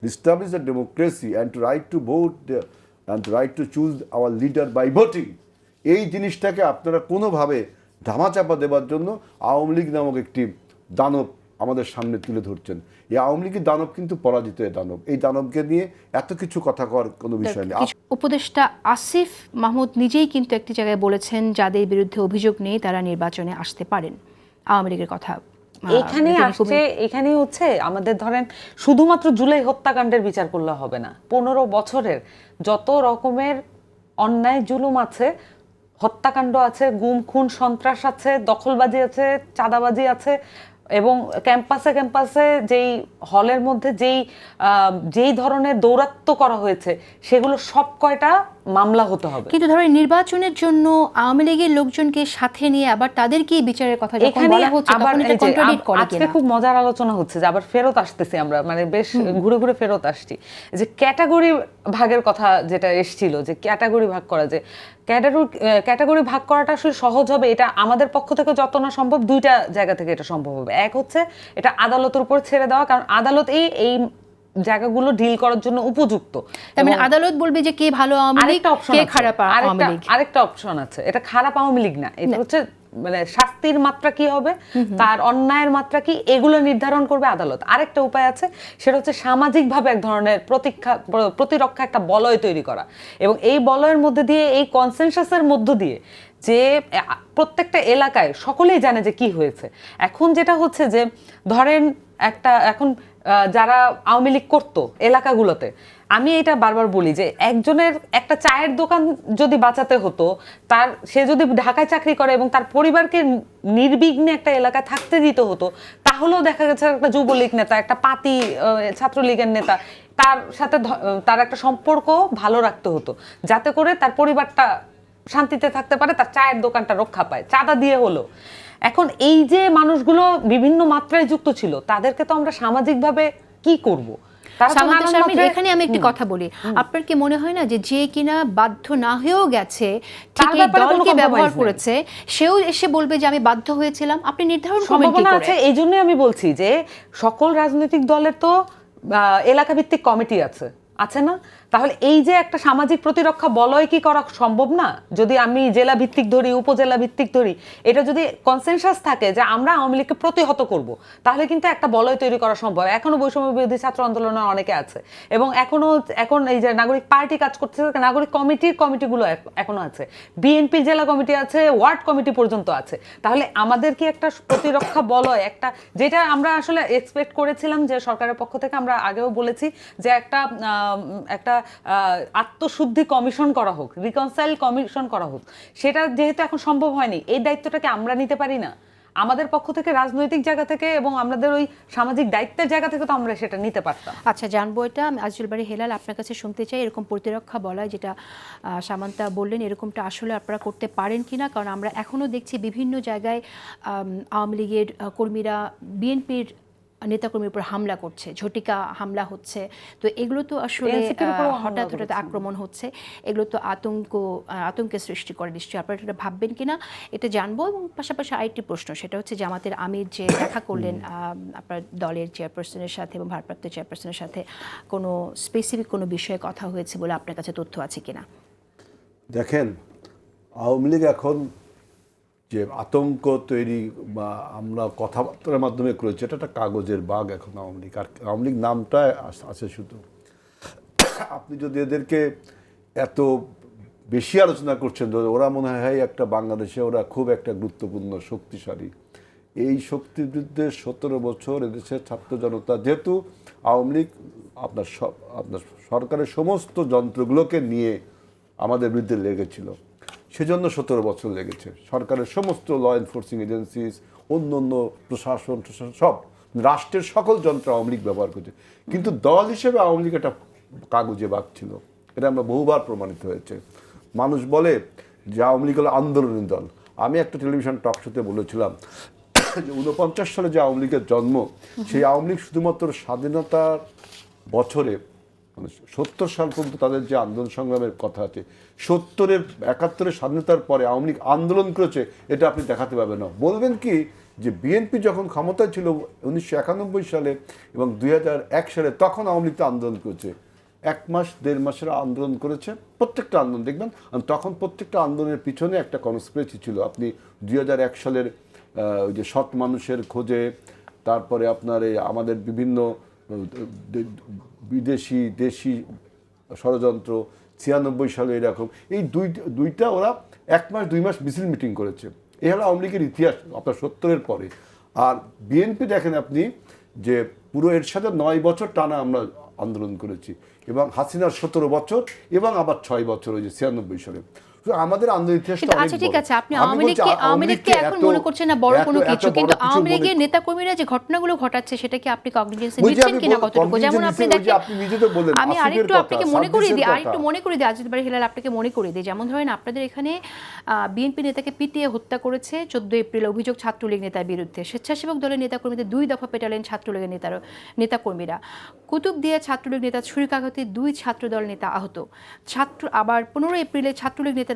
establish a democracy and to right to vote and to right to choose our leader by voting, এই জিনিসটাকে আপনারা কোনোভাবে ধামাচাপা দেওয়ার জন্য আওয়ামী লীগ নামক একটি দানব আমাদের সামনে তুলে ধরছেন। এই আওয়ামী লীগের দানব কিন্তু পরাজিত দানব, এই দানবকে নিয়ে এত কিছু কথা কর কোনো বিষয় নেই। উপদেষ্টা আসিফ মাহমুদ নিজেই কিন্তু একটি জায়গায় বলেছেন যাদের বিরুদ্ধে অভিযোগ নেই তারা নির্বাচনে আসতে পারেন। আওয়ামী লীগের কথা এখানে হচ্ছে আমাদের ধরেন শুধুমাত্র জুলাই হত্যাকাণ্ডের বিচার করলে হবে না, 15 বছরের যত রকমের অন্যায় জুলুম আছে, হত্যাকাণ্ড আছে, গুম খুন সন্ত্রাস আছে, দখলবাজি আছে, চাঁদাবাজি আছে, এবং ক্যাম্পাসে ক্যাম্পাসে যেই হলের মধ্যে যেই ধরনের দৌরাত্ম্য করা হয়েছে সেগুলো সব কয়টা মামলা হতে হবে। কিন্তু ধরো নির্বাচনের জন্য আওয়ামী লীগের লোকজনকে সাথে নিয়ে আবার তাদেরকে বিচারের কথা যখন বলা হচ্ছে তখন এটা কন্ট্রাডিক্ট করে। আজকে খুব মজার আলোচনা হচ্ছে যে আবার ফেরত আসতেছি আমরা, মানে বেশ ঘুরে ঘুরে ফেরত আসছি, যে ক্যাটাগরি ভাগের কথা যেটা এসেছিল, যে ক্যাটাগরি ভাগ করা, যে ক্যাটাগরি ভাগ করাটা আসলে সহজ হবে, এটা আমাদের পক্ষ থেকে যত না সম্ভব দুইটা জায়গা থেকে এটা সম্ভব হবে। এক হচ্ছে এটা আদালতের উপর ছেড়ে দেওয়া, কারণ আদালত এই জায়গাগুলো ডিল করার জন্য উপযুক্ত। মানে আদালত বলবে যে কে ভালো আওয়ামী লীগ কে খারাপ আওয়ামী লীগ। আরেকটা অপশন আছে, এটা খারাপ আওয়ামী লীগ না, এটা হচ্ছে মানে শাস্তির মাত্রা কি হবে, তার অন্যায়ের মাত্রা কি, এগুলো নির্ধারণ করবে আদালত। আরেকটা উপায় আছে, সেটা হচ্ছে সামাজিকভাবে এক ধরনের প্রতিরক্ষা একটা বলয় তৈরি করা, এবং এই বলয়ের মধ্যে দিয়ে, এই কনসেনসাসের মধ্য দিয়ে, যে প্রত্যেকটা এলাকায় সকলেই জানে যে কি হয়েছে। এখন যেটা হচ্ছে যে ধরেন এখন যারা আওয়ামী লীগ করতো এলাকাগুলোতে, আমি এটা বারবার বলি যে একজনের একটা চায়ের দোকান যদি বাঁচাতে হতো, সে যদি ঢাকায় চাকরি করে এবং তার পরিবারকে নির্বিঘ্নে একটা এলাকায় থাকতে দিতে হতো, তাহলেও দেখা গেছে একটা যুবলীগ নেতা, একটা পাতি ছাত্রলীগের নেতা, তার সাথে তার একটা সম্পর্ক ভালো রাখতে হতো, যাতে করে তার পরিবারটা শান্তিতে থাকতে পারে, তার চায়ের দোকানটা রক্ষা পায়, চাঁদা দিয়ে হলো। এখন এই যে মানুষগুলো বিভিন্ন মাত্রায় যুক্ত ছিল, তাদেরকে তো আমরা সামাজিকভাবে কি করব? এখানে আমি একটি কথা বলি, আপনার কি মনে হয় না যে কিনা বাধ্য না হয়েও গেছে, ঠিকই দলকে ব্যবহার করেছে, সেও এসে বলবে যে আমি বাধ্য হয়েছিলাম? আপনি নির্ধারণ করবেন কি করে? এই জন্যই আমি বলছি যে সকল রাজনৈতিক দলের তো এলাকা ভিত্তিক কমিটি আছে না? তাহলে এই যে একটা সামাজিক প্রতিরক্ষা বলয় কি করা সম্ভব না? যদি আমি জেলা ভিত্তিক ধরি, উপজেলা ভিত্তিক ধরি, এটা যদি কনসেনসাস থাকে যে আমরা আওয়ামী লীগকে প্রতিহত করব, তাহলে কিন্তু একটা বলয় তৈরি করা সম্ভব। এখনো বৈষম্য বিরোধী ছাত্র আন্দোলনের অনেকে আছে, এবং এখন এই যে নাগরিক পার্টি কাজ করছে, নাগরিক কমিটিগুলো এখনো আছে, বিএনপির জেলা কমিটি আছে, ওয়ার্ড কমিটি পর্যন্ত আছে। তাহলে আমাদের কি একটা প্রতিরক্ষা বলয়, একটা যেটা আমরা আসলে এক্সপেক্ট করেছিলাম যে সরকারের পক্ষ থেকে, আমরা আগেও বলেছি যে একটা আত্মশুদ্ধি কমিশন করা হোক, রিকনসাইল কমিশন করা হোক, সেটা যেহেতু এখন সম্ভব হয়নি, এই দায়িত্বটাকে আমরা নিতে পারি না আমাদের পক্ষ থেকে, রাজনৈতিক জায়গা থেকে, এবং আমাদের ওই সামাজিক দায়িত্বের জায়গা থেকে তো আমরা সেটা নিতে পারতাম। আচ্ছা, জানবো এটা আজিজুল বারী হেলাল, আপনার কাছে শুনতে চাই, এরকম প্রতিরক্ষা বলয় যেটা সামান্তা বললেন, এরকমটা আসলে আপনারা করতে পারেন কিনা? কারণ আমরা এখনো দেখছি বিভিন্ন জায়গায় আওয়ামী লীগের কর্মীরা বিএনপির নেতাকর্মীর উপর হামলা করছে, ঝটিকা হামলা হচ্ছে, তো এগুলো তো আসলে হঠাৎ হঠাৎ আক্রমণ হচ্ছে, এগুলো তো আতঙ্কের সৃষ্টি করে নিশ্চয়ই। আপনারা এটা ভাববেন কিনা এটা জানবো। এবং পাশাপাশি আরেকটি প্রশ্ন, সেটা হচ্ছে জামাতের আমির যে দেখা করলেন আপনার দলের চেয়ারপারসনের সাথে এবং ভারপ্রাপ্ত চেয়ারপারসনের সাথে, কোনো স্পেসিফিক কোনো বিষয়ে কথা হয়েছে বলে আপনার কাছে তথ্য আছে কিনা? দেখেন, আওয়ামী লীগ এখন যে আতঙ্ক তৈরি বা আমরা কথাবার্তার মাধ্যমে করেছি, এটা একটা কাগজের বাগ এখন আওয়ামী লীগ। আর আওয়ামী লীগ নামটা আছে শুধু। আপনি যদি এদেরকে এত বেশি আলোচনা করছেন, ওরা মনে হয় একটা বাংলাদেশে ওরা খুব একটা গুরুত্বপূর্ণ শক্তিশালী, এই শক্তির বিরুদ্ধে 17 বছর এদেশের ছাত্র জনতা, যেহেতু আওয়ামী লীগ আপনার সরকারের সমস্ত যন্ত্রগুলোকে নিয়ে আমাদের বিরুদ্ধে লেগেছিল, সেজন্য 17 বছর লেগেছে। সরকারের সমস্ত ল এনফোর্সিং এজেন্সিস, অন্য প্রশাসন সব, রাষ্ট্রের সকল যন্ত্র আওয়ামী লীগ ব্যবহার করছে। কিন্তু দল হিসেবে আওয়ামী লীগ একটা কাগজে বাগ ছিল, এটা আমরা বহুবার প্রমাণিত হয়েছে। মানুষ বলে যে আওয়ামী লীগ হলো আন্দোলনের দল। আমি একটা টেলিভিশন টক শোতে বলেছিলাম যে 49 সালে যে আওয়ামী লীগের জন্ম, সেই আওয়ামী লীগ শুধুমাত্র স্বাধীনতার বছরে, মানে 70 সাল পর্যন্ত তাদের যে আন্দোলন সংগ্রামের কথা আছে, 71-এর স্বাধীনতার পরে আওয়ামী লীগ আন্দোলন করেছে, এটা আপনি দেখাতে পারবেন না। বলবেন কি যে বিএনপি যখন ক্ষমতায় ছিল 1991 সালে এবং 2001 সালে, তখন আওয়ামী লীগ তো আন্দোলন করেছে, 1 মাস 1.5 মাসের আন্দোলন করেছে। প্রত্যেকটা আন্দোলন দেখবেন, আর তখন প্রত্যেকটা আন্দোলনের পিছনে একটা কনস্পিরেসি ছিল। আপনি 2001 সালের ওই যে সৎ মানুষের খোঁজে, তারপরে আপনার এই আমাদের বিভিন্ন বিদেশি দেশি ষড়যন্ত্র, 96 সালে এরকম, এই দুইটা ওরা 1 মাস 2 মাস মিছিল মিটিং করেছে। এই হলো আওয়ামী লীগের ইতিহাস আপনার 70-এর পরে। আর বিএনপি দেখেন আপনি যে পুরো এর সাথে 9 বছর টানা আমরা আন্দোলন করেছি, এবং হাসিনার 17 বছর, এবং আবার 6 বছর ওই যে 96 সালে। আমাদের আন্দোলন ইতিহাসটা কিন্তু অনেক আচ্ছা ঠিক বড়। আছে, আপনি আমি আওয়ামী বলছি, লীগকে এখন এত- মনে করছেন না বড় এত- কোনো এত কিছু, বড় কিন্তু কিছু আওয়ামী মনে- লীগের নেতাকর্মীরা যে ঘটনাগুলো ঘটাচ্ছে সেটা কি আপনি কগনিজেন্সে ওই যে নিচ্ছেন আমি কিনা কতটুকু? যেমন আপনি cognizance-এ ওই যে দেখেন, আপনি নিজে তো বললেন, আমি আসিফের আরেকটু কথা, আপনাকে মনে করিয়ে দিই, সাব্বিরের আরেকটু কথা। মনে করিয়ে দিই, আজিজ বাড়ি হেলাল আপনাকে মনে করিয়ে দিই। যেমন ধরেন আপনাদের এখানে বিএনপি নেতাকে পিটিয়ে হত্যা করেছে 14 এপ্রিল, অভিযোগ ছাত্রলীগ নেতার বিরুদ্ধে। স্বেচ্ছাসেবক দলের নেতাকর্মীদের 2 দফা পেটালেন ছাত্রলীগের নেতাকর্মীরা। কুতুবদিয়া ছাত্রলীগ নেতা ছুরিকাঘাতে 2 ছাত্রদল নেতা আহত। আবার 15 এপ্রিলে ছাত্রলীগ নেতার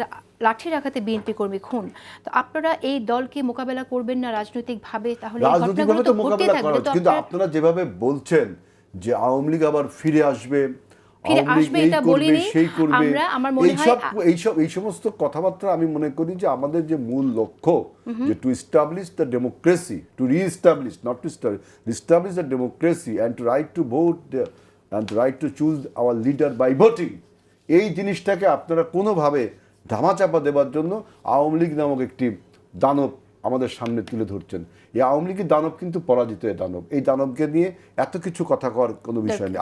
লাঠির আঘাতে বিএনপি কর্মী খুন। তো আপনারা এই দলকে মোকাবেলা করবেন না রাজনৈতিকভাবে? তাহলে এই ঘটনাগুলো রাজনৈতিকভাবে তো তো ঘটতেই মোকাবেলা থাকবে। করা তো হচ্ছে, কিন্তু আপনারা আপনারা যেভাবে বলছেন যে আওয়ামী লীগ আবার ফিরে আসবে, ফিরে আওয়ামী লীগ আসবে এই এটা করবে, বলিনি সেই করবে, আমরা। আমার মনে হয় এই সমস্ত কথাবার্তা আমি মনে করি যে আমাদের যে মূল লক্ষ্য, যে to establish the democracy, to reestablish, not to reestablish the democracy and to right to vote and to right to choose our leader by voting, এই জিনিসটাকে আপনারা কোনোভাবে ধামাচাপা দেওয়ার জন্য আওয়ামী লীগ নামক একটি দানব আমাদের সামনে তুলে ধরছেন। এই আওয়ামী লীগের দানব কিন্তু পরাজিত দানব। এই দানবকে নিয়ে এত কিছু কথা কর কোনো বিষয় নেই।